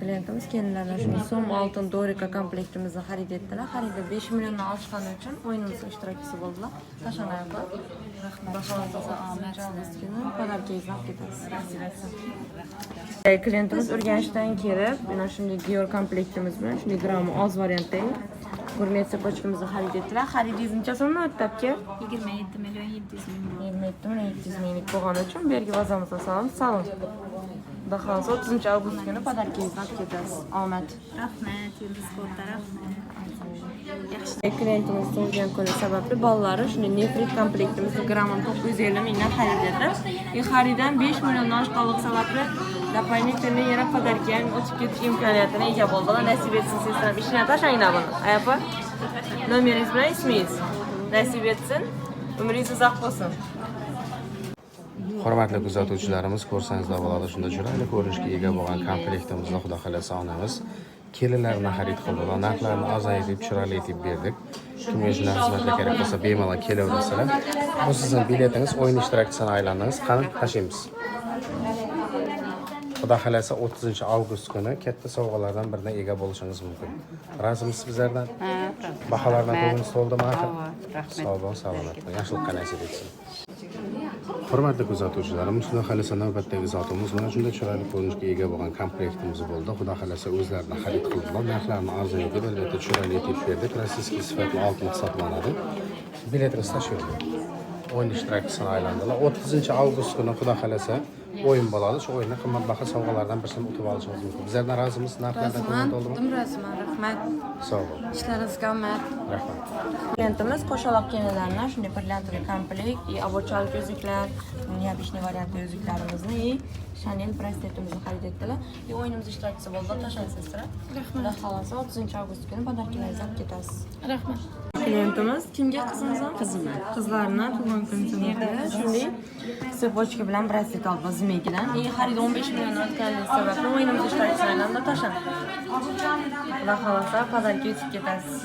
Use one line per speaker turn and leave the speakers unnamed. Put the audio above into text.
Klientimiz kendilerine şimdi son altın Dorika komplektimizni xarid ettiler. Xarida 5 milyondan oshgani uchun o'yinimizda ishtirokchisi bo'ldilar. Tashlanayapti. Baholansa omadli podarkangizni olib ketasiz. Klientimiz Urganchdan kelib, mana shunday Dior komplektimiz bilan shunday grammi oz variantdagi Gourmet sapochkamizni xarid etdilar. Xaridingiz necha so'mdan o'tdi aka?
27 milyon 700 ming.
27 milyon 700 minglik bo'lgani uchun bu yerga vazamizdan solamiz. Salom. Xudo xohlasa 30 avgust kuni podarkangizni olib ketasiz. Omad.
Rahmat, Yulduz Ko'rda rahmat. Yaxshi.
Klientimiz tug'ilgan kuni sababli bolalari shunday nefrit komplektimizni grammini 950 mingdan xarid etdi. Xariddan 5 milliondan oshganligi sababli doполнительный yana podarkan o'tib ketish imkoniyatiga ega bo'ldilar. Nasib etsin sizlar ishini tashlayinglar buni. Ayapa. Nomeringiz bilan ismingiz. Nasib etsin. Umringiz uzoq bo'lsin.
Hurmatli kuzatuvchilarimiz, ko'rsangiz bo'ladi, shunda chiroyli ko'rinishga ega bo'lgan komplektimizni xudo xolasa onamiz kelinlarni xarid qildilar. Narxlarni ozaytirib, chiroyli etib berdik. Kimga shunday xizmatlar kerak bo'lsa, bemalol kelaverasizlar. Bu sizning biletingiz, o'yin ishtirokchisini aylandingiz. Qani tashlaymiz. Xudo xolasa 30 avgust kuni katta sovg'alardan biridan ega bo'lishingiz mumkin. Razimiz bizlardan. Baholardan ko'nglingiz to'ldimi axir? Sog' bo'ling, salomat bo'ling. Yaxshilikqa nasib etsin. Hurmatli kuzatuvchilarimiz, xudo xolasa navbatdagi zotimiz mana shunday chiroyli ko'rinishga ega bo'lgan komplektimiz bo'ldi. Xudo xolasa o'zlarini xarid qildilar. Narxlarni arzonga albatta chiroyli etib berdik. Rossiyskiy sifatli oltin hisoblanadi. Biletingiz tashlaydi. O'yin ishtirokchisini aylandilar. 30 avgust kuni xudo xolasa o'yin bo'ladi. Shu o'yinda qimmatbaho sovg'alardan birini o'tib olishingiz mumkin. Bizlardan razimiz, narxlardan ko'ngil to'ldimi?
Razman, rahmat.
Sog' bo'ling.
Ishlaringizga omad.
Rahmat.
Klientimiz qo'shaloq kelinlardan shunday brilliantli komplekt, obodchilik uzuklar, необычный variantli uzuklarimizni Chanel braceletimizni xarid etdilar. O'yinimiz ishtirokchisi bo'ldi. Tashlaysiz-sizlar. Rahmat. Xudo xolasa 30 avgust kuni podarkanlaringizni olib ketasiz.
Rahmat.
Klientimiz kimga qizimizni? Qizimga. Qizlarni tug'ilgan kunida shunday sapochka bilan bracelet oldi Zmekidan. Xarid 15 milliondan o'tganligi sababli o'yinimiz ishtirokchilaridan tashlan. Xudo xolasa podarka yetib ketasiz.